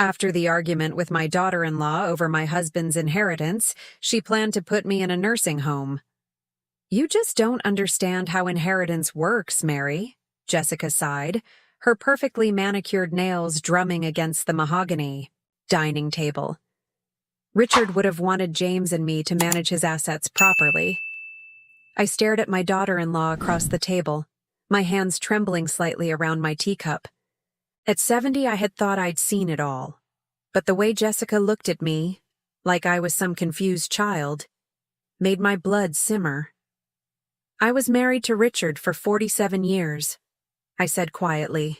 After the argument with my daughter-in-law over my husband's inheritance, she planned to put me in a nursing home. You just don't understand how inheritance works, Mary, Jessica sighed, her perfectly manicured nails drumming against the mahogany dining table. Richard would have wanted James and me to manage his assets properly. I stared at my daughter-in-law across the table, my hands trembling slightly around my teacup. At 70, I had thought I'd seen it all. But the way Jessica looked at me, like I was some confused child, made my blood simmer. I was married to Richard for 47 years, I said quietly.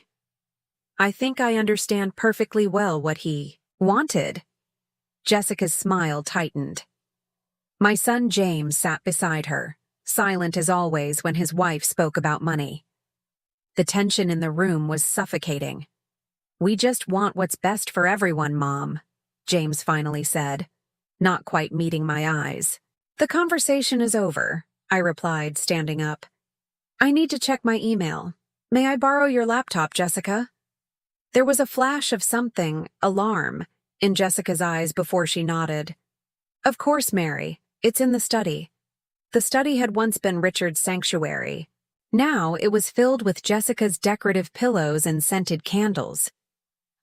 I think I understand perfectly well what he wanted. Jessica's smile tightened. My son James sat beside her, silent as always when his wife spoke about money. The tension in the room was suffocating. We just want what's best for everyone, Mom, James finally said, not quite meeting my eyes. The conversation is over, I replied, standing up. I need to check my email. May I borrow your laptop, Jessica? There was a flash of something, alarm, in Jessica's eyes before she nodded. Of course, Mary. It's in the study. The study had once been Richard's sanctuary. Now it was filled with Jessica's decorative pillows and scented candles.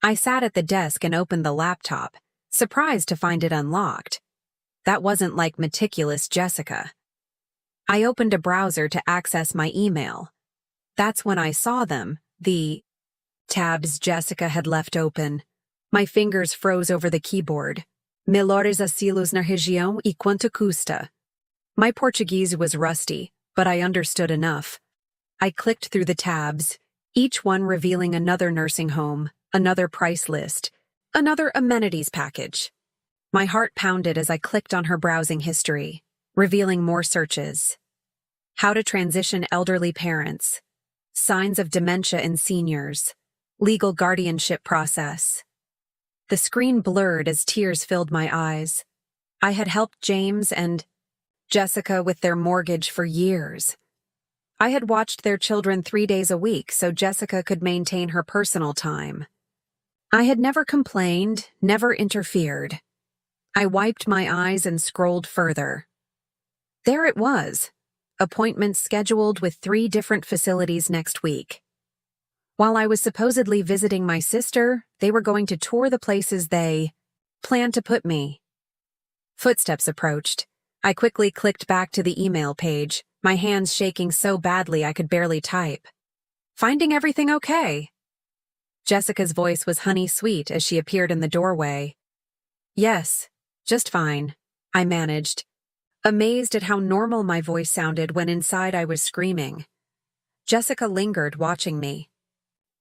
I sat at the desk and opened the laptop, surprised to find it unlocked. That wasn't like meticulous Jessica. I opened a browser to access my email. That's when I saw them, the tabs Jessica had left open. My fingers froze over the keyboard. Melhores asilos na região e quanto custa. My Portuguese was rusty, but I understood enough. I clicked through the tabs, each one revealing another nursing home, another price list, another amenities package. My heart pounded as I clicked on her browsing history, revealing more searches. How to transition elderly parents, signs of dementia in seniors, legal guardianship process. The screen blurred as tears filled my eyes. I had helped James and Jessica with their mortgage for years. I had watched their children 3 days a week so Jessica could maintain her personal time. I had never complained, never interfered. I wiped my eyes and scrolled further. There it was. Appointments scheduled with 3 different facilities next week. While I was supposedly visiting my sister, they were going to tour the places they planned to put me. Footsteps approached. I quickly clicked back to the email page, my hands shaking so badly I could barely type. Finding everything okay? Jessica's voice was honey-sweet as she appeared in the doorway. Yes, just fine, I managed, amazed at how normal my voice sounded when inside I was screaming. Jessica lingered, watching me.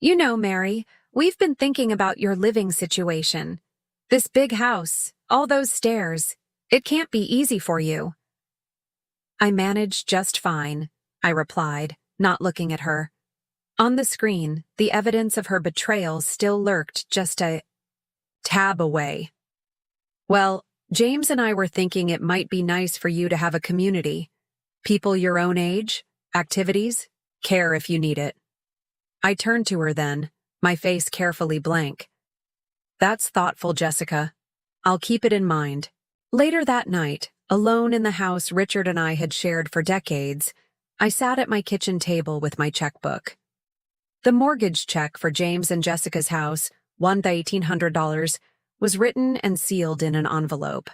You know, Mary, we've been thinking about your living situation. This big house, all those stairs. It can't be easy for you. I managed just fine, I replied, not looking at her. On the screen, the evidence of her betrayal still lurked just a tab away. Well, James and I were thinking it might be nice for you to have a community. People your own age, activities, care if you need it. I turned to her then, my face carefully blank. That's thoughtful, Jessica. I'll keep it in mind. Later that night, alone in the house Richard and I had shared for decades, I sat at my kitchen table with my checkbook. The mortgage check for James and Jessica's house, $1,800, was written and sealed in an envelope.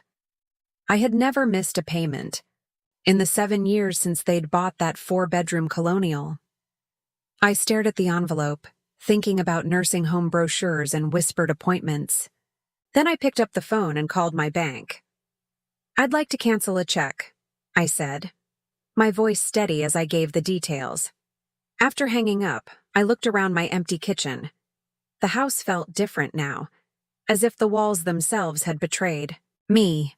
I had never missed a payment, in the 7 years since they'd bought that 4-bedroom colonial. I stared at the envelope, thinking about nursing home brochures and whispered appointments. Then I picked up the phone and called my bank. I'd like to cancel a check, I said, my voice steady as I gave the details. After hanging up, I looked around my empty kitchen. The house felt different now, as if the walls themselves had betrayed me.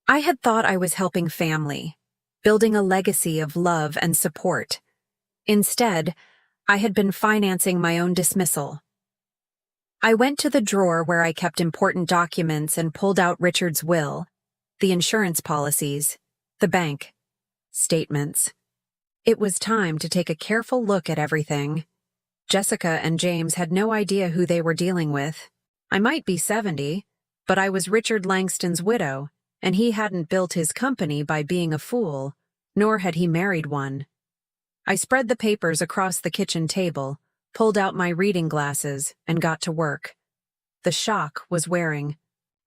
I had thought I was helping family, building a legacy of love and support. Instead, I had been financing my own dismissal. I went to the drawer where I kept important documents and pulled out Richard's will, the insurance policies, the bank statements. It was time to take a careful look at everything. Jessica and James had no idea who they were dealing with. I might be 70, but I was Richard Langston's widow, and he hadn't built his company by being a fool, nor had he married one. I spread the papers across the kitchen table, pulled out my reading glasses, and got to work. The shock was wearing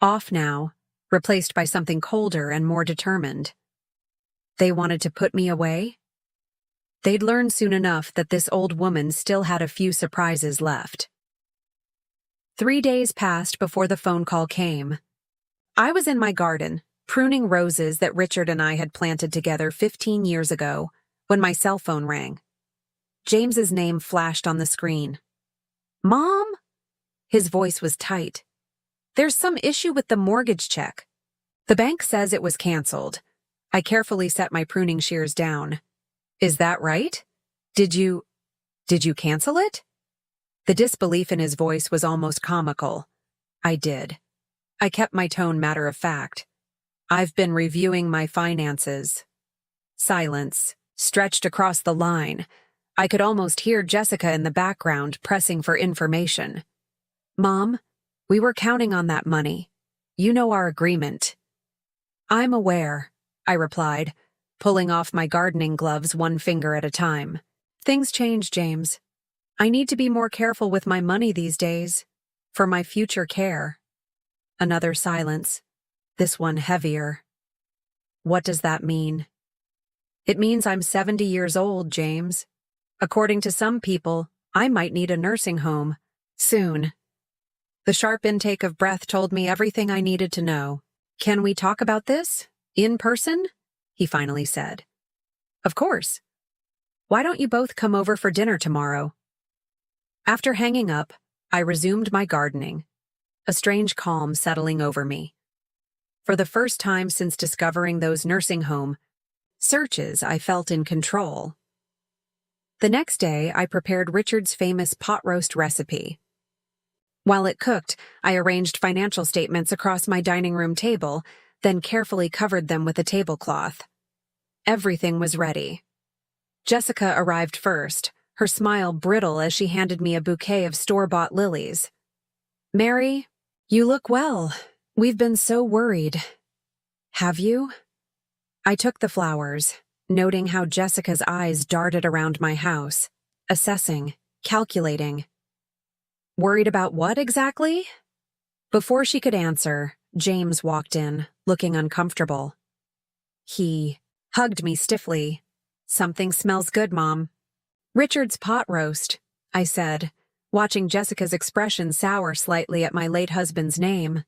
off now, replaced by something colder and more determined. They wanted to put me away? They'd learn soon enough that this old woman still had a few surprises left. 3 days passed before the phone call came. I was in my garden, pruning roses that Richard and I had planted together 15 years ago, when my cell phone rang. James's name flashed on the screen. "Mom?" His voice was tight. "There's some issue with the mortgage check. The bank says it was canceled." I carefully set my pruning shears down. "Is that right? Did you cancel it?" The disbelief in his voice was almost comical. "I did." I kept my tone matter of fact. "I've been reviewing my finances." Silence stretched across the line. I could almost hear Jessica in the background pressing for information. "Mom, we were counting on that money. You know our agreement." "I'm aware," I replied, pulling off my gardening gloves one finger at a time. "Things change, James. I need to be more careful with my money these days, for my future care." Another silence, this one heavier. "What does that mean?" "It means I'm 70 years old, James. According to some people, I might need a nursing home soon." The sharp intake of breath told me everything I needed to know. "Can we talk about this? In person?" he finally said. "Of course. Why don't you both come over for dinner tomorrow?" After hanging up, I resumed my gardening, a strange calm settling over me. For the first time since discovering those nursing home searches, I felt in control. The next day, I prepared Richard's famous pot roast recipe. While it cooked, I arranged financial statements across my dining room table, then carefully covered them with a tablecloth. Everything was ready. Jessica arrived first, her smile brittle as she handed me a bouquet of store-bought lilies. "Mary, you look well. We've been so worried." "Have you?" I took the flowers, noting how Jessica's eyes darted around my house, assessing, calculating. "Worried about what exactly?" Before she could answer, James walked in, looking uncomfortable. He hugged me stiffly. "Something smells good, Mom." "Richard's pot roast," I said, watching Jessica's expression sour slightly at my late husband's name.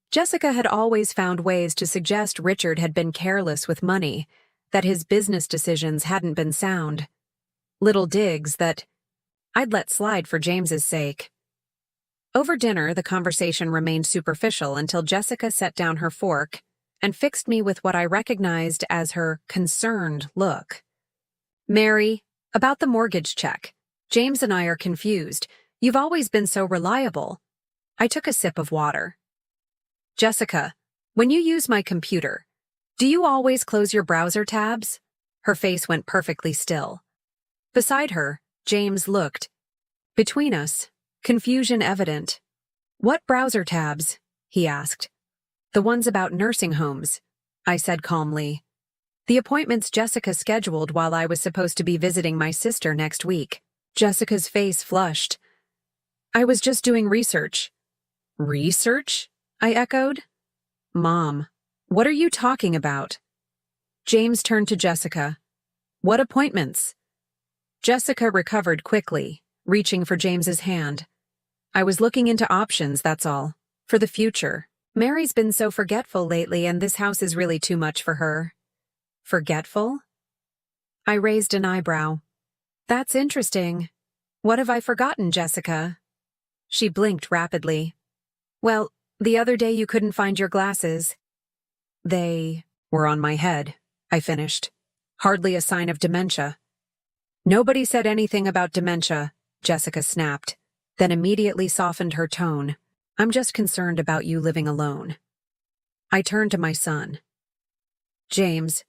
Jessica had always found ways to suggest Richard had been careless with money, that his business decisions hadn't been sound. Little digs that I'd let slide for James's sake. Over dinner, the conversation remained superficial until Jessica set down her fork and fixed me with what I recognized as her concerned look. "Mary, about the mortgage check. James and I are confused. You've always been so reliable." I took a sip of water. "Jessica, when you use my computer, do you always close your browser tabs?" Her face went perfectly still. Beside her, James looked. Between us, confusion evident. "What browser tabs?" he asked. "The ones about nursing homes," I said calmly. "The appointments Jessica scheduled while I was supposed to be visiting my sister next week." Jessica's face flushed. "I was just doing research." "Research?" I echoed. "Mom, what are you talking about?" James turned to Jessica. "What appointments?" Jessica recovered quickly, reaching for James's hand. "I was looking into options, that's all. For the future. Mary's been so forgetful lately, and this house is really too much for her." "Forgetful?" I raised an eyebrow. "That's interesting. What have I forgotten, Jessica?" She blinked rapidly. "Well, the other day you couldn't find your glasses." "They were on my head," I finished. "Hardly a sign of dementia." "Nobody said anything about dementia," Jessica snapped, then immediately softened her tone. "I'm just concerned about you living alone." I turned to my son. "James,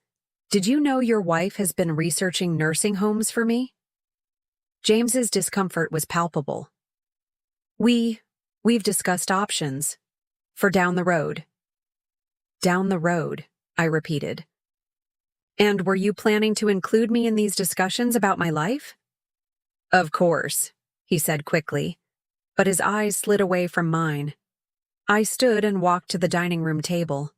did you know your wife has been researching nursing homes for me?" James's discomfort was palpable. We We've discussed options. For down the road. Down the road, I repeated. And were you planning to include me in these discussions about my life? Of course, he said quickly, but his eyes slid away from mine. I stood and walked to the dining room table.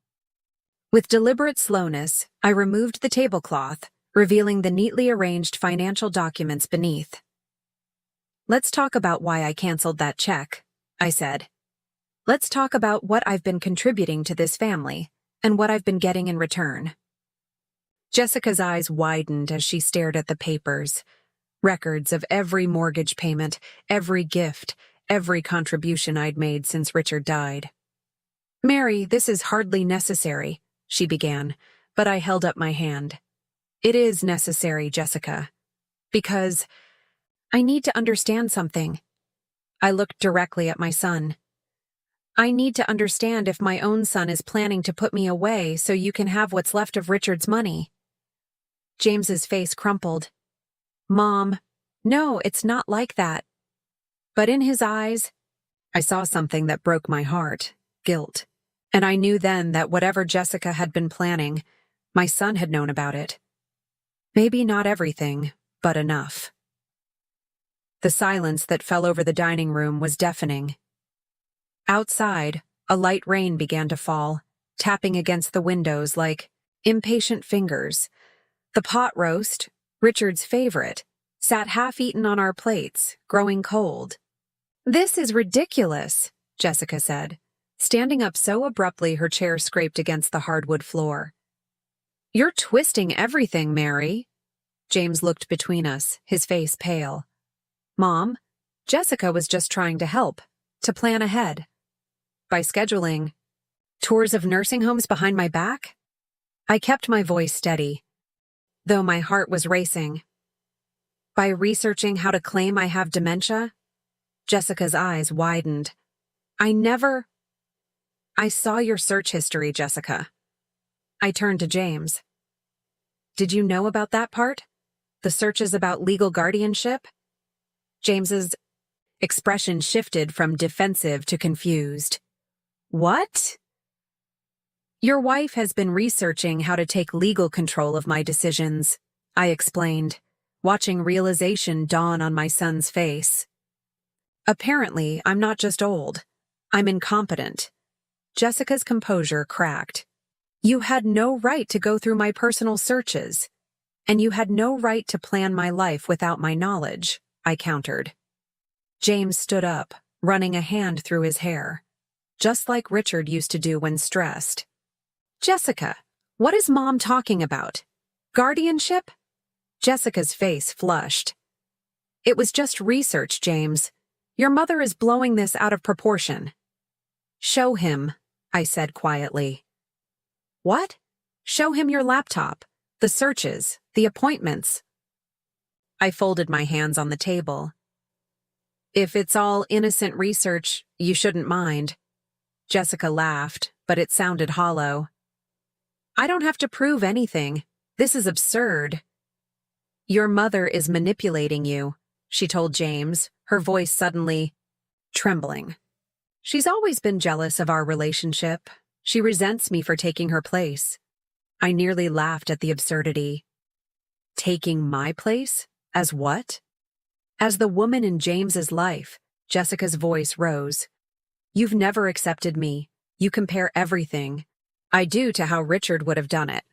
With deliberate slowness, I removed the tablecloth, revealing the neatly arranged financial documents beneath. Let's talk about why I canceled that check, I said. Let's talk about what I've been contributing to this family and what I've been getting in return. Jessica's eyes widened as she stared at the papers. Records of every mortgage payment, every gift, every contribution I'd made since Richard died. Mary, this is hardly necessary, she began, but I held up my hand. It is necessary, Jessica. Because I need to understand something. I looked directly at my son. I need to understand if my own son is planning to put me away so you can have what's left of Richard's money. James's face crumpled. Mom, no, it's not like that. But in his eyes, I saw something that broke my heart, guilt. And I knew then that whatever Jessica had been planning, my son had known about it. Maybe not everything, but enough. The silence that fell over the dining room was deafening. Outside, a light rain began to fall, tapping against the windows like impatient fingers. The pot roast, Richard's favorite, sat half-eaten on our plates, growing cold. This is ridiculous, Jessica said, standing up so abruptly her chair scraped against the hardwood floor. You're twisting everything, Mary. James looked between us, his face pale. Mom, Jessica was just trying to help, to plan ahead. By scheduling tours of nursing homes behind my back? I kept my voice steady, though my heart was racing. By researching how to claim I have dementia? Jessica's eyes widened. I saw your search history, Jessica. I turned to James. Did you know about that part? The searches about legal guardianship? James's expression shifted from defensive to confused. What? Your wife has been researching how to take legal control of my decisions, I explained, watching realization dawn on my son's face. Apparently, I'm not just old. I'm incompetent. Jessica's composure cracked. You had no right to go through my personal searches, and you had no right to plan my life without my knowledge, I countered. James stood up, running a hand through his hair, just like Richard used to do when stressed. Jessica, what is Mom talking about? Guardianship? Jessica's face flushed. It was just research, James. Your mother is blowing this out of proportion. Show him, I said quietly. What? Show him your laptop, the searches, the appointments. I folded my hands on the table. If it's all innocent research, you shouldn't mind. Jessica laughed, but it sounded hollow. I don't have to prove anything. This is absurd. Your mother is manipulating you, she told James, her voice suddenly trembling. She's always been jealous of our relationship. She resents me for taking her place. I nearly laughed at the absurdity. Taking my place? As what? As the woman in James's life, Jessica's voice rose. You've never accepted me. You compare everything I do to how Richard would have done it.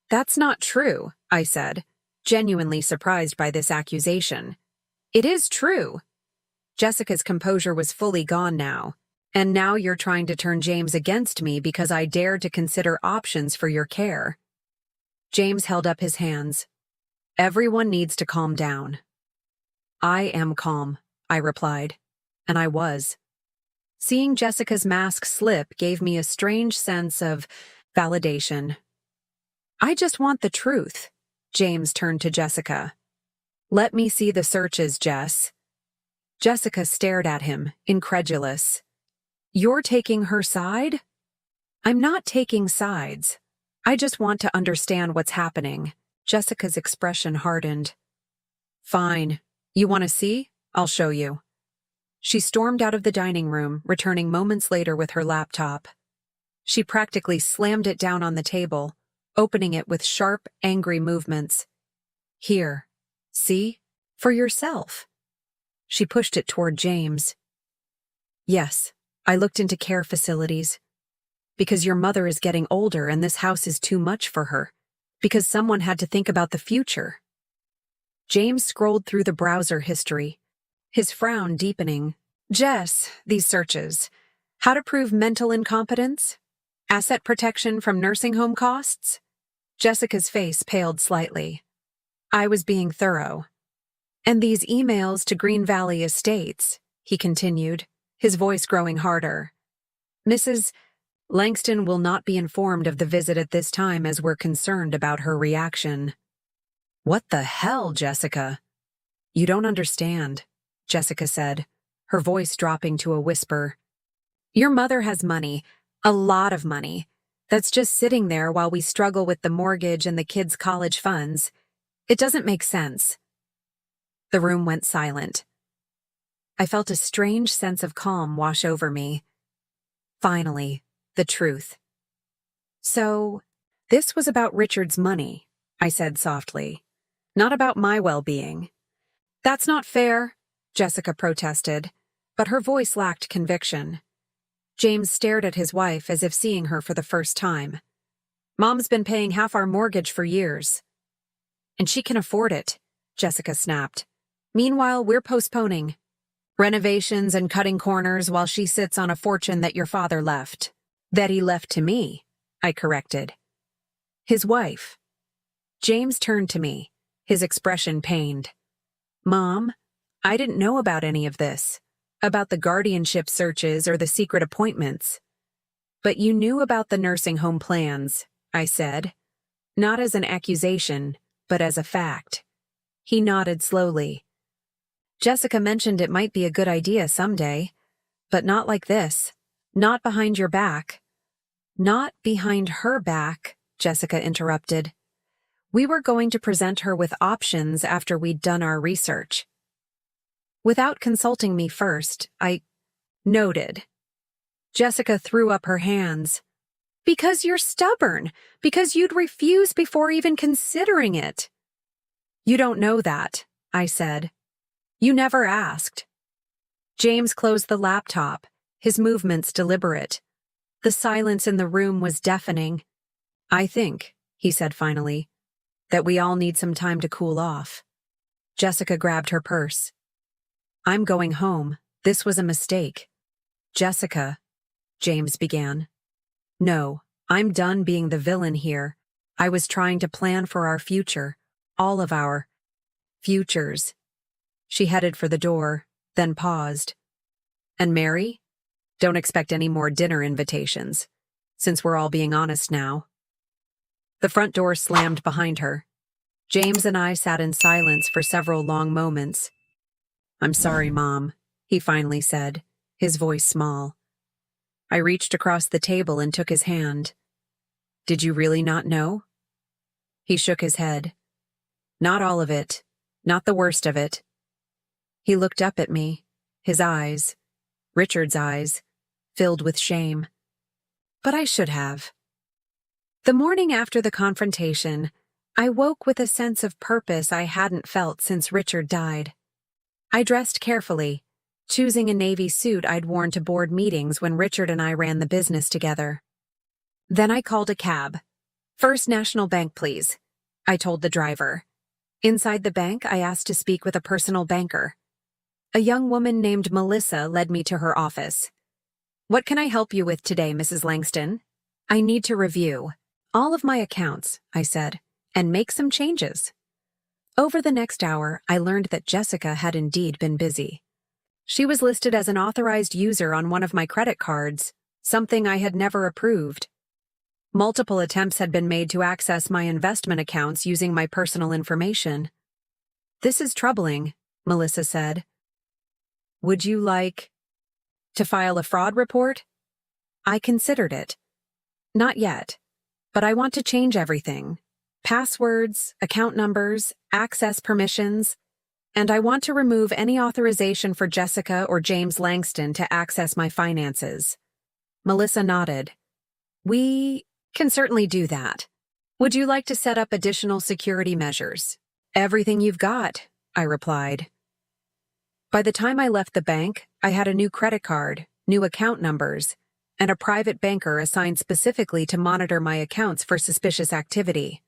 That's not true, I said, genuinely surprised by this accusation. It is true. Jessica's composure was fully gone now. And now you're trying to turn James against me because I dared to consider options for your care. James held up his hands. Everyone needs to calm down. I am calm, I replied. And I was. Seeing Jessica's mask slip gave me a strange sense of validation. I just want the truth. James turned to Jessica. Let me see the searches, Jess. Jessica stared at him, incredulous. You're taking her side? I'm not taking sides. I just want to understand what's happening. Jessica's expression hardened. Fine. You want to see? I'll show you. She stormed out of the dining room, returning moments later with her laptop. She practically slammed it down on the table, opening it with sharp, angry movements. Here. See? For yourself. She pushed it toward James. Yes, I looked into care facilities. Because your mother is getting older and this house is too much for her. Because someone had to think about the future. James scrolled through the browser history, his frown deepening. Jess, these searches. How to prove mental incompetence? Asset protection from nursing home costs? Jessica's face paled slightly. I was being thorough. And these emails to Green Valley Estates, he continued, his voice growing harder. Mrs. Langston will not be informed of the visit at this time as we're concerned about her reaction. What the hell, Jessica? You don't understand, Jessica said, her voice dropping to a whisper. Your mother has money, a lot of money, that's just sitting there while we struggle with the mortgage and the kids' college funds. It doesn't make sense. The room went silent. I felt a strange sense of calm wash over me. Finally, the truth. So, this was about Richard's money, I said softly, not about my well-being. That's not fair, Jessica protested, but her voice lacked conviction. James stared at his wife as if seeing her for the first time. Mom's been paying half our mortgage for years. And she can afford it, Jessica snapped. Meanwhile, we're postponing renovations and cutting corners while she sits on a fortune that your father left. That he left to me, I corrected. His wife. James turned to me, his expression pained. Mom, I didn't know about any of this, about the guardianship searches or the secret appointments. But you knew about the nursing home plans, I said, not as an accusation, but as a fact. He nodded slowly. Jessica mentioned it might be a good idea someday, but not like this, not behind your back. Not behind her back, Jessica interrupted. We were going to present her with options after we'd done our research. Without consulting me first, I noted. Jessica threw up her hands. Because you're stubborn, because you'd refuse before even considering it. You don't know that, I said. You never asked. James closed the laptop, his movements deliberate. The silence in the room was deafening. I think, he said finally, that we all need some time to cool off. Jessica grabbed her purse. I'm going home. This was a mistake. Jessica, James began. No, I'm done being the villain here. I was trying to plan for our future, all of our futures. She headed for the door, then paused. And Mary? Don't expect any more dinner invitations, since we're all being honest now. The front door slammed behind her. James and I sat in silence for several long moments. I'm sorry, Mom, he finally said, his voice small. I reached across the table and took his hand. Did you really not know? He shook his head. Not all of it, not the worst of it. He looked up at me, his eyes, Richard's eyes, filled with shame. But I should have. The morning after the confrontation, I woke with a sense of purpose I hadn't felt since Richard died. I dressed carefully, choosing a navy suit I'd worn to board meetings when Richard and I ran the business together. Then I called a cab. First National Bank, please, I told the driver. Inside the bank, I asked to speak with a personal banker. A young woman named Melissa led me to her office. What can I help you with today, Mrs. Langston? I need to review all of my accounts, I said, and make some changes. Over the next hour, I learned that Jessica had indeed been busy. She was listed as an authorized user on one of my credit cards, something I had never approved. Multiple attempts had been made to access my investment accounts using my personal information. This is troubling, Melissa said. Would you like to file a fraud report? I considered it. Not yet, but I want to change everything. Passwords, account numbers, access permissions. And I want to remove any authorization for Jessica or James Langston to access my finances. Melissa nodded. We can certainly do that. Would you like to set up additional security measures? Everything you've got, I replied. By the time I left the bank, I had a new credit card, new account numbers, and a private banker assigned specifically to monitor my accounts for suspicious activity.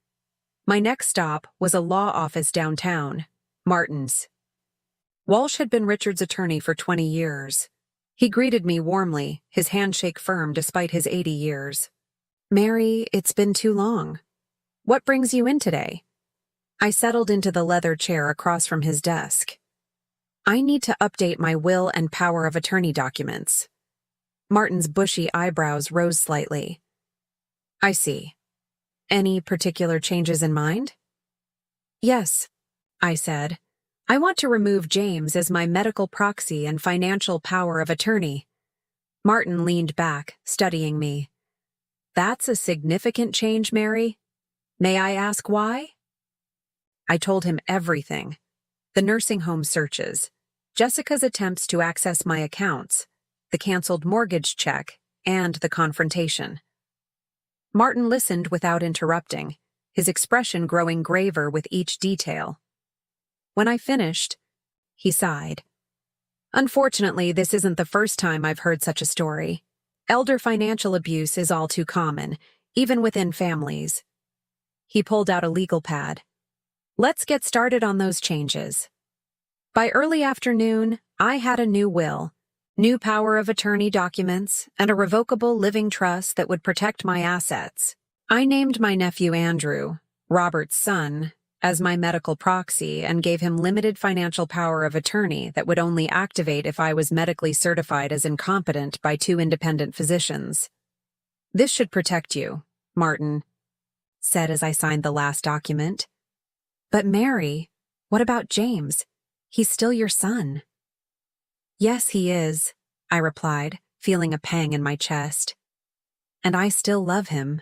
My next stop was a law office downtown, Martin's. Walsh had been Richard's attorney for 20 years. He greeted me warmly, his handshake firm despite his 80 years. Mary, it's been too long. What brings you in today? I settled into the leather chair across from his desk. I need to update my will and power of attorney documents. Martin's bushy eyebrows rose slightly. I see. Any particular changes in mind? Yes, I said. I want to remove James as my medical proxy and financial power of attorney. Martin leaned back, studying me. That's a significant change, Mary. May I ask why? I told him everything. The nursing home searches, Jessica's attempts to access my accounts, the canceled mortgage check, and the confrontation. Martin listened without interrupting, his expression growing graver with each detail. When I finished, he sighed. Unfortunately, this isn't the first time I've heard such a story. Elder financial abuse is all too common, even within families. He pulled out a legal pad. Let's get started on those changes. By early afternoon, I had a new will, new power of attorney documents, and a revocable living trust that would protect my assets. I named my nephew Andrew, Robert's son, as my medical proxy and gave him limited financial power of attorney that would only activate if I was medically certified as incompetent by 2 independent physicians. This should protect you, Martin said as I signed the last document. But Mary, what about James? He's still your son. Yes, he is, I replied, feeling a pang in my chest. And I still love him.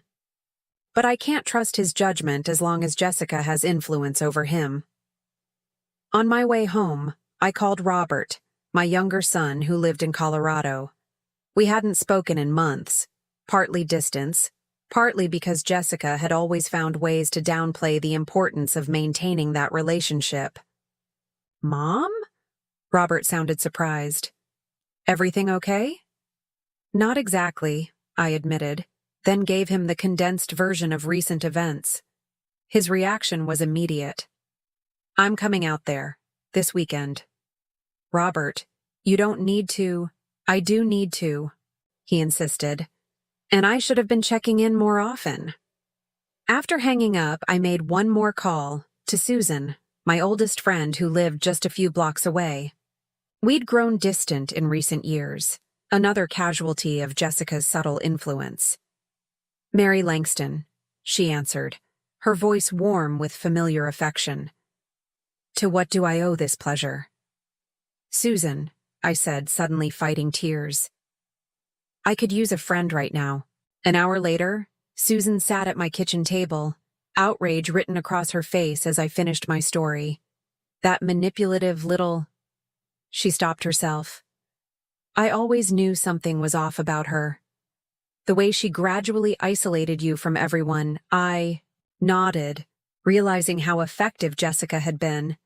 But I can't trust his judgment as long as Jessica has influence over him. On my way home, I called Robert, my younger son who lived in Colorado. We hadn't spoken in months, partly distance, partly because Jessica had always found ways to downplay the importance of maintaining that relationship. Mom? Robert sounded surprised. Everything okay? Not exactly, I admitted, then gave him the condensed version of recent events. His reaction was immediate. I'm coming out there, this weekend. Robert, you don't need to. I do need to, he insisted. And I should have been checking in more often. After hanging up, I made one more call to Susan, my oldest friend who lived just a few blocks away. We'd grown distant in recent years, another casualty of Jessica's subtle influence. Mary Langston, she answered, her voice warm with familiar affection. To what do I owe this pleasure? Susan, I said, suddenly fighting tears. I could use a friend right now. An hour later, Susan sat at my kitchen table, outrage written across her face as I finished my story. That manipulative little... She stopped herself. I always knew something was off about her. The way she gradually isolated you from everyone, I nodded, realizing how effective Jessica had been.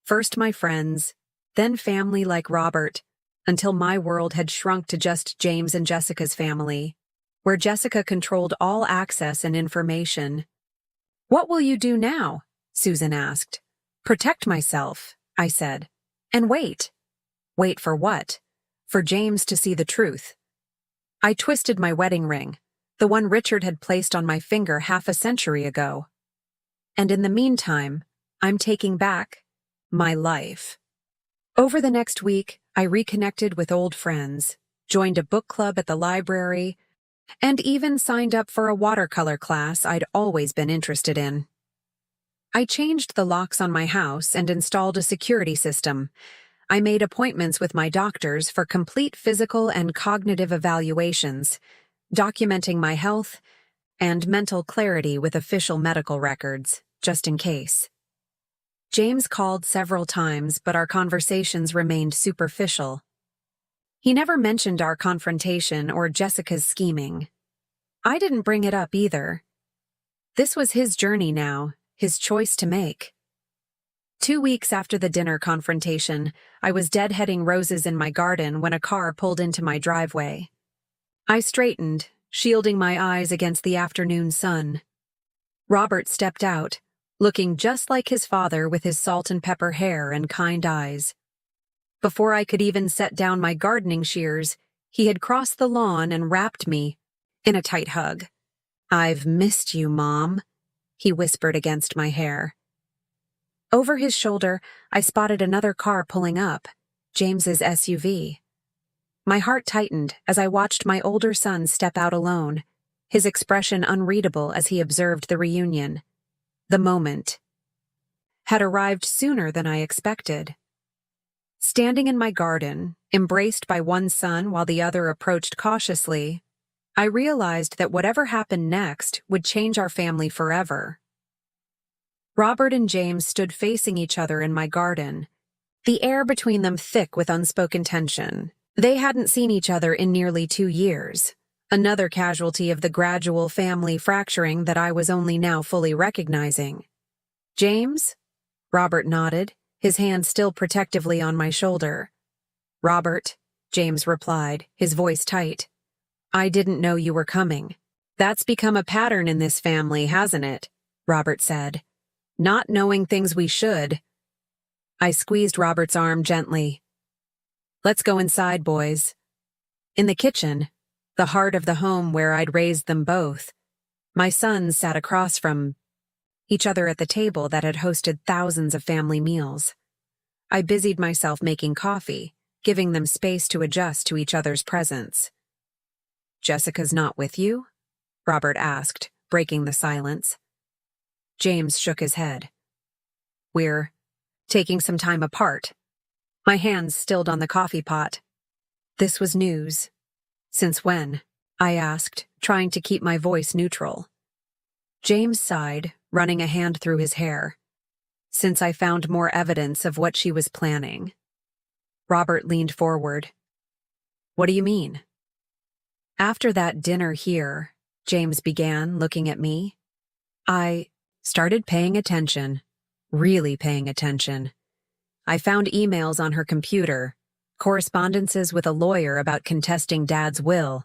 First my friends, then family like Robert, until my world had shrunk to just James and Jessica's family, where Jessica controlled all access and information. What will you do now? Susan asked. Protect myself, I said. And wait. Wait for what? For James to see the truth. I twisted my wedding ring, the one Richard had placed on my finger half a century ago. And in the meantime, I'm taking back my life. Over the next week, I reconnected with old friends, joined a book club at the library, and even signed up for a watercolor class I'd always been interested in. I changed the locks on my house and installed a security system. I made appointments with my doctors for complete physical and cognitive evaluations, documenting my health and mental clarity with official medical records, just in case. James called several times, but our conversations remained superficial. He never mentioned our confrontation or Jessica's scheming. I didn't bring it up either. This was his journey now, his choice to make. 2 weeks after the dinner confrontation, I was deadheading roses in my garden when a car pulled into my driveway. I straightened, shielding my eyes against the afternoon sun. Robert stepped out, looking just like his father with his salt and pepper hair and kind eyes. Before I could even set down my gardening shears, he had crossed the lawn and wrapped me in a tight hug. "I've missed you, Mom," he whispered against my hair. Over his shoulder, I spotted another car pulling up, James's SUV. My heart tightened as I watched my older son step out alone, his expression unreadable as he observed the reunion. The moment had arrived sooner than I expected. Standing in my garden, embraced by one son while the other approached cautiously, I realized that whatever happened next would change our family forever. Robert and James stood facing each other in my garden, the air between them thick with unspoken tension. They hadn't seen each other in nearly 2 years, another casualty of the gradual family fracturing that I was only now fully recognizing. "James?" Robert nodded, his hand still protectively on my shoulder. "Robert," James replied, his voice tight. "I didn't know you were coming." "That's become a pattern in this family, hasn't it?" Robert said. "Not knowing things we should." I squeezed Robert's arm gently. "Let's go inside, boys." In the kitchen, the heart of the home where I'd raised them both, my sons sat across from each other at the table that had hosted thousands of family meals. I busied myself making coffee, giving them space to adjust to each other's presence. "Jessica's not with you?" Robert asked, breaking the silence. James shook his head. "We're taking some time apart." My hands stilled on the coffee pot. This was news. "Since when?" I asked, trying to keep my voice neutral. James sighed, running a hand through his hair. "Since I found more evidence of what she was planning." Robert leaned forward. "What do you mean?" "After that dinner here," James began, looking at me, "I started paying attention, really paying attention. I found emails on her computer, correspondences with a lawyer about contesting Dad's will."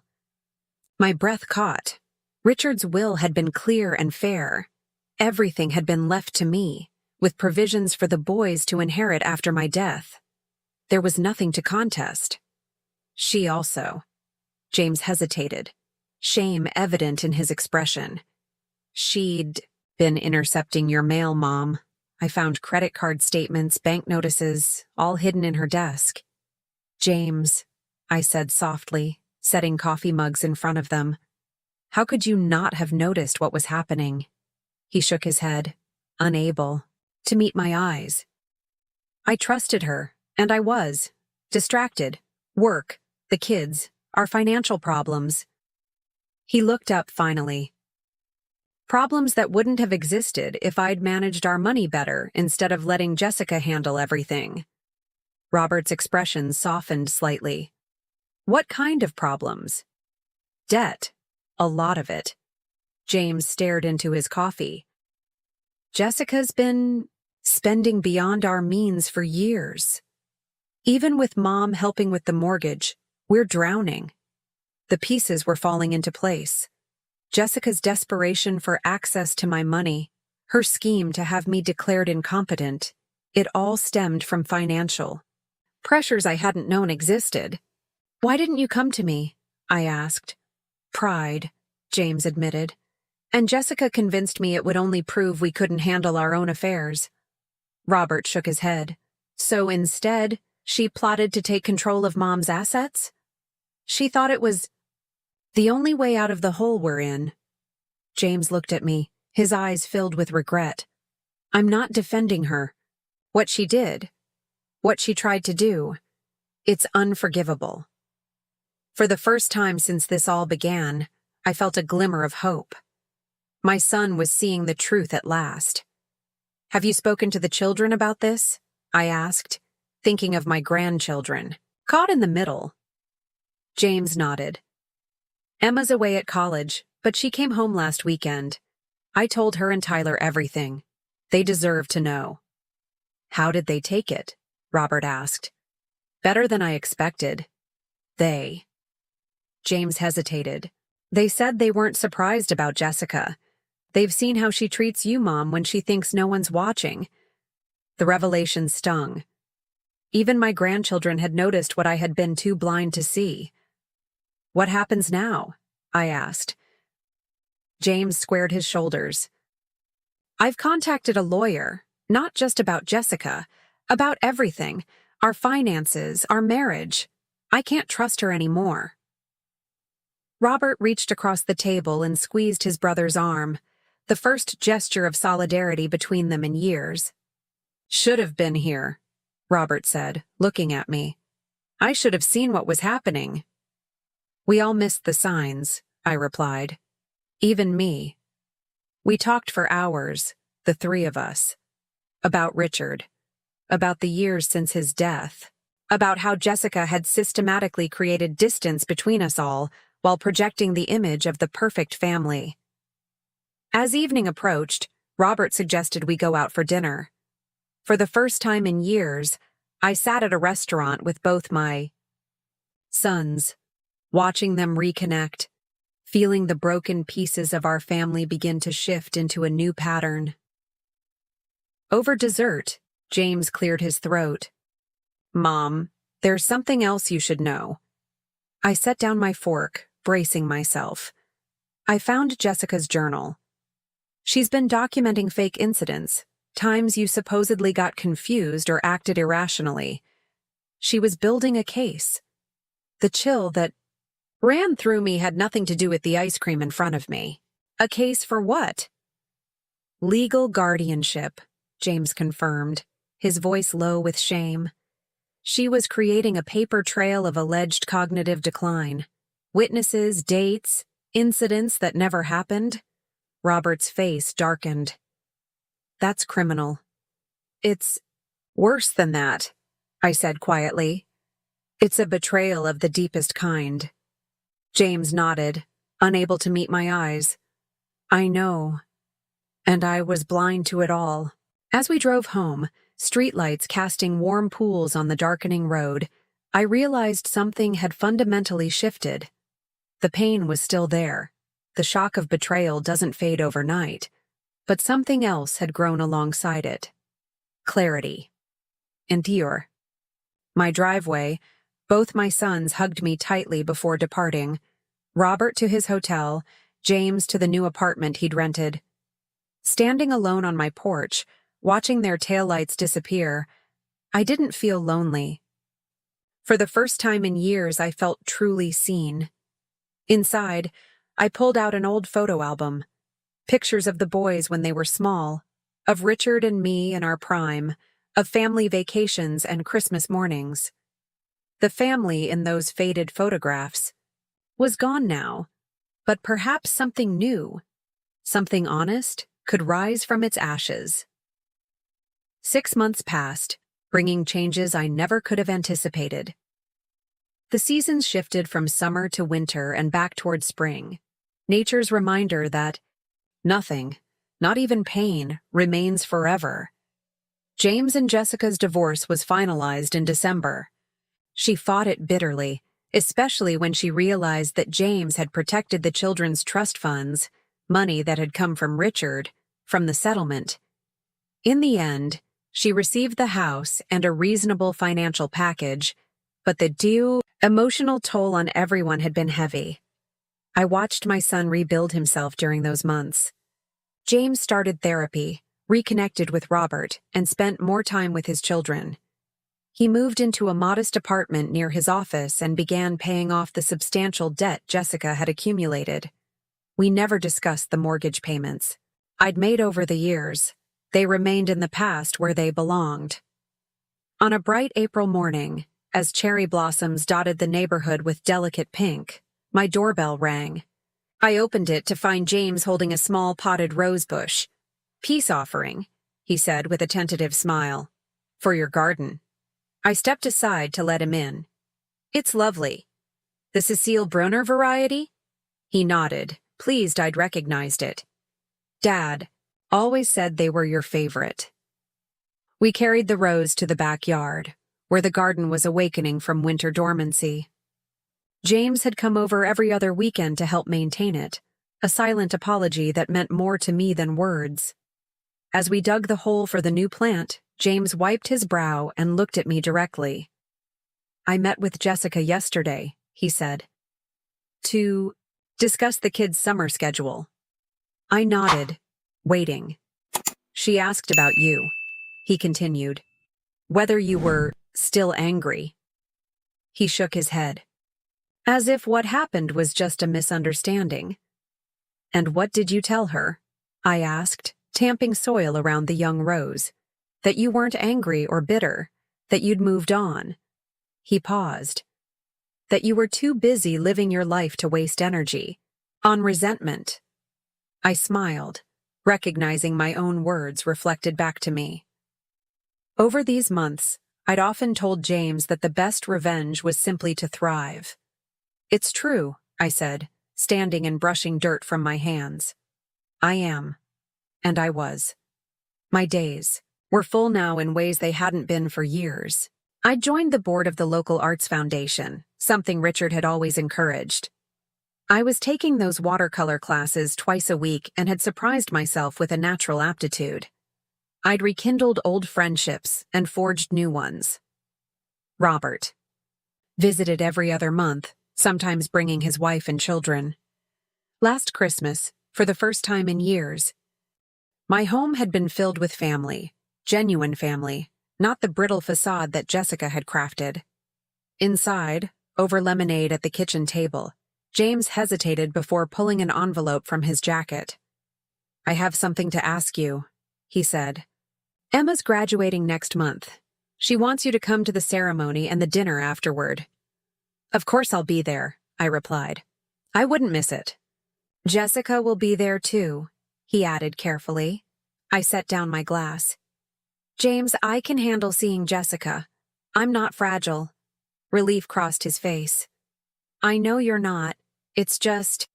My breath caught. Richard's will had been clear and fair. Everything had been left to me, with provisions for the boys to inherit after my death. There was nothing to contest. She also. James hesitated, shame evident in his expression. "She'd been intercepting your mail, Mom. I found credit card statements, bank notices, all hidden in her desk." "James," I said softly, setting coffee mugs in front of them. "How could you not have noticed what was happening?" He shook his head, unable to meet my eyes. "I trusted her, and I was. Distracted. Work, the kids, our financial problems." He looked up finally. "Problems that wouldn't have existed if I'd managed our money better instead of letting Jessica handle everything." Robert's expression softened slightly. "What kind of problems?" "Debt. A lot of it." James stared into his coffee. "Jessica's been spending beyond our means for years. Even with Mom helping with the mortgage, we're drowning." The pieces were falling into place. Jessica's desperation for access to my money, her scheme to have me declared incompetent, it all stemmed from financial pressures I hadn't known existed. "Why didn't you come to me?" I asked. "Pride," James admitted. "And Jessica convinced me it would only prove we couldn't handle our own affairs." Robert shook his head. "So instead, she plotted to take control of Mom's assets? She thought it was the only way out of the hole we're in." James looked at me, his eyes filled with regret. "I'm not defending her. What she did, what she tried to do, it's unforgivable." For the first time since this all began, I felt a glimmer of hope. My son was seeing the truth at last. Have you spoken to the children about this? I asked, thinking of my grandchildren. Caught in the middle. James nodded. Emma's away at college, but she came home last weekend. I told her and Tyler everything. They deserve to know. How did they take it? Robert asked. Better than I expected. They. James hesitated. They said they weren't surprised about Jessica. They've seen how she treats you, Mom, when she thinks no one's watching. The revelation stung. Even my grandchildren had noticed what I had been too blind to see. What happens now? I asked. James squared his shoulders. I've contacted a lawyer, not just about Jessica, about everything, our finances, our marriage. I can't trust her anymore. Robert reached across the table and squeezed his brother's arm, the first gesture of solidarity between them in years. Should have been here, Robert said, looking at me. I should have seen what was happening. We all missed the signs, I replied. Even me. We talked for hours, the three of us. About Richard. About the years since his death. About how Jessica had systematically created distance between us all while projecting the image of the perfect family. As evening approached, Robert suggested we go out for dinner. For the first time in years, I sat at a restaurant with both my sons, watching them reconnect, feeling the broken pieces of our family begin to shift into a new pattern. Over dessert, James cleared his throat. Mom, there's something else you should know. I set down my fork, bracing myself. I found Jessica's journal. She's been documenting fake incidents, times you supposedly got confused or acted irrationally. She was building a case. The chill that ran through me had nothing to do with the ice cream in front of me. A case for what? Legal guardianship, James confirmed, his voice low with shame. She was creating a paper trail of alleged cognitive decline. Witnesses, dates, incidents that never happened. Robert's face darkened. That's criminal. It's worse than that, I said quietly. It's a betrayal of the deepest kind. James nodded, unable to meet my eyes. I know. And I was blind to it all. As we drove home, streetlights casting warm pools on the darkening road, I realized something had fundamentally shifted. The pain was still there. The shock of betrayal doesn't fade overnight, but something else had grown alongside it. Clarity. Endure. My driveway, both my sons hugged me tightly before departing. Robert to his hotel, James to the new apartment he'd rented. Standing alone on my porch, watching their taillights disappear, I didn't feel lonely. For the first time in years, I felt truly seen. Inside, I pulled out an old photo album. Pictures of the boys when they were small, of Richard and me in our prime, of family vacations and Christmas mornings. The family in those faded photographs was gone now, but perhaps something new, something honest, could rise from its ashes. 6 months passed, bringing changes I never could have anticipated. The seasons shifted from summer to winter and back toward spring. Nature's reminder that nothing, not even pain, remains forever. James and Jessica's divorce was finalized in December. She fought it bitterly, especially when she realized that James had protected the children's trust funds, money that had come from Richard, from the settlement. In the end, she received the house and a reasonable financial package, but the emotional toll on everyone had been heavy. I watched my son rebuild himself during those months. James started therapy, reconnected with Robert, and spent more time with his children. He moved into a modest apartment near his office and began paying off the substantial debt Jessica had accumulated. We never discussed the mortgage payments I'd made over the years. They remained in the past where they belonged. On a bright April morning, as cherry blossoms dotted the neighborhood with delicate pink, my doorbell rang. I opened it to find James holding a small potted rose bush. Peace offering. he said with a tentative smile. For your garden. I stepped aside to let him in. It's lovely. The Cecile Brunner variety? He nodded, pleased I'd recognized it. Dad always said they were your favorite. We carried the rose to the backyard, where the garden was awakening from winter dormancy. James had come over every other weekend to help maintain it, a silent apology that meant more to me than words. As we dug the hole for the new plant, James wiped his brow and looked at me directly. I met with Jessica yesterday, he said, to discuss the kids' summer schedule. I nodded, waiting. She asked about you, he continued. Whether you were still angry. He shook his head. As if what happened was just a misunderstanding. And what did you tell her? I asked, tamping soil around the young rose. That you weren't angry or bitter, that you'd moved on. He paused. That you were too busy living your life to waste energy. On resentment. I smiled, recognizing my own words reflected back to me. Over these months, I'd often told James that the best revenge was simply to thrive. It's true, I said, standing and brushing dirt from my hands. I am. And I was. My days were full now in ways they hadn't been for years. I joined the board of the local arts foundation, something Richard had always encouraged. I was taking those watercolor classes twice a week and had surprised myself with a natural aptitude. I'd rekindled old friendships and forged new ones. Robert visited every other month, sometimes bringing his wife and children. Last Christmas, for the first time in years, my home had been filled with family, genuine family, not the brittle facade that Jessica had crafted. Inside, over lemonade at the kitchen table, James hesitated before pulling an envelope from his jacket. I have something to ask you, he said. Emma's graduating next month. She wants you to come to the ceremony and the dinner afterward. Of course I'll be there, I replied. I wouldn't miss it. Jessica will be there too, he added carefully. I set down my glass. James, I can handle seeing Jessica. I'm not fragile. Relief crossed his face. I know you're not. It's just,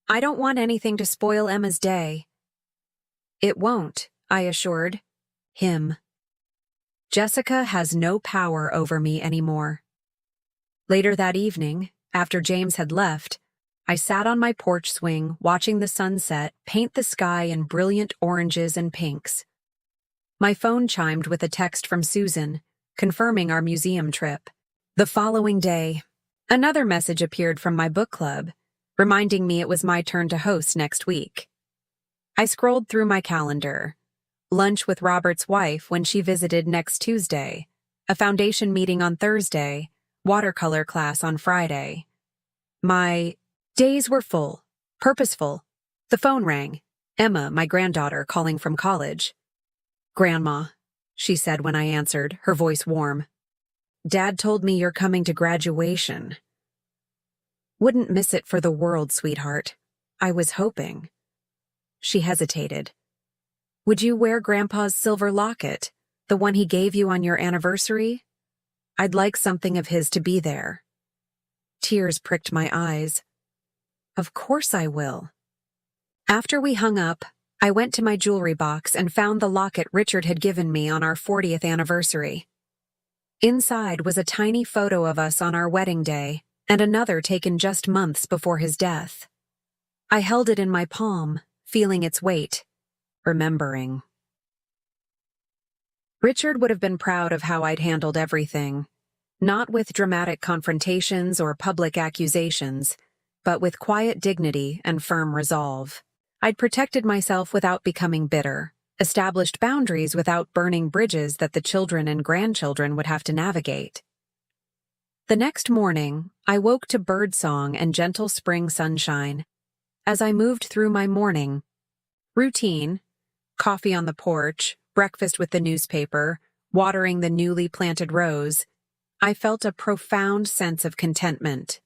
I don't want anything to spoil Emma's day. It won't, I assured him. Jessica has no power over me anymore. Later that evening, after James had left, I sat on my porch swing watching the sunset paint the sky in brilliant oranges and pinks. My phone chimed with a text from Susan, confirming our museum trip. The following day, another message appeared from my book club, reminding me it was my turn to host next week. I scrolled through my calendar. Lunch with Robert's wife when she visited next Tuesday, a foundation meeting on Thursday, watercolor class on Friday. My days were full, purposeful. The phone rang. Emma, my granddaughter, calling from college. Grandma, she said when I answered, her voice warm. Dad told me you're coming to graduation. Wouldn't miss it for the world, sweetheart. I was hoping. She hesitated. Would you wear Grandpa's silver locket, the one he gave you on your anniversary? I'd like something of his to be there. Tears pricked my eyes. Of course I will. After we hung up, I went to my jewelry box and found the locket Richard had given me on our 40th anniversary. Inside was a tiny photo of us on our wedding day and another taken just months before his death. I held it in my palm, feeling its weight, remembering. Richard would have been proud of how I'd handled everything, not with dramatic confrontations or public accusations, but with quiet dignity and firm resolve. I'd protected myself without becoming bitter, established boundaries without burning bridges that the children and grandchildren would have to navigate. The next morning, I woke to birdsong and gentle spring sunshine. As I moved through my morning routine, coffee on the porch, breakfast with the newspaper, watering the newly planted rose, I felt a profound sense of contentment.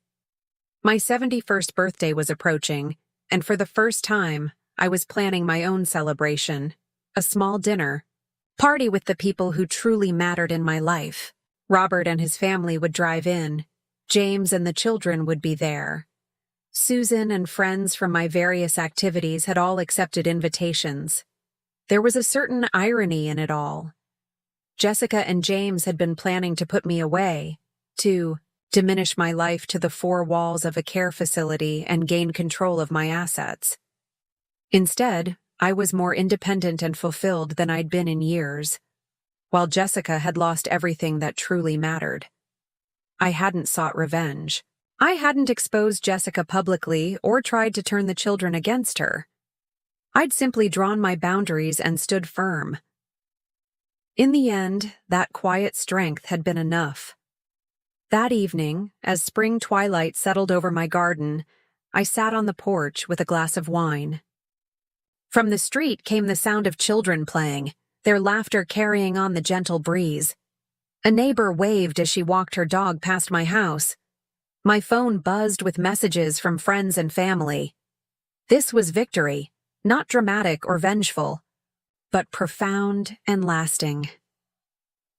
My 71st birthday was approaching, and for the first time, I was planning my own celebration, a small dinner, Party with the people who truly mattered in my life. Robert and his family would drive in. James and the children would be there. Susan and friends from my various activities had all accepted invitations. There was a certain irony in it all. Jessica and James had been planning to put me away, to diminish my life to the four walls of a care facility and gain control of my assets. Instead, I was more independent and fulfilled than I'd been in years, while Jessica had lost everything that truly mattered. I hadn't sought revenge. I hadn't exposed Jessica publicly or tried to turn the children against her. I'd simply drawn my boundaries and stood firm. In the end, that quiet strength had been enough. That evening, as spring twilight settled over my garden, I sat on the porch with a glass of wine. From the street came the sound of children playing, their laughter carrying on the gentle breeze. A neighbor waved as she walked her dog past my house. My phone buzzed with messages from friends and family. This was victory, not dramatic or vengeful, but profound and lasting.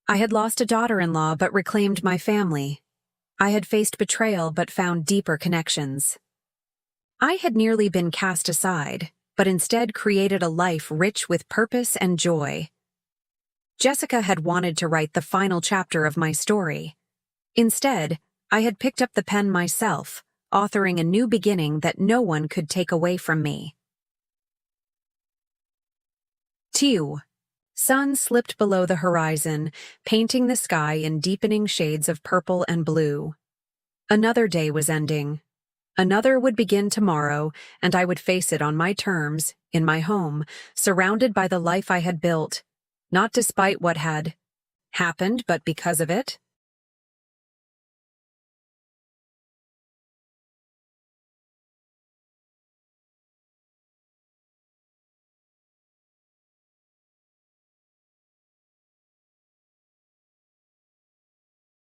I had lost a daughter-in-law but reclaimed my family. I had faced betrayal but found deeper connections. I had nearly been cast aside, but instead created a life rich with purpose and joy. Jessica had wanted to write the final chapter of my story. Instead, I had picked up the pen myself, authoring a new beginning that no one could take away from me. 2. Sun slipped below the horizon, painting the sky in deepening shades of purple and blue. Another day was ending. Another would begin tomorrow, and I would face it on my terms, in my home, surrounded by the life I had built, not despite what had happened, but because of it.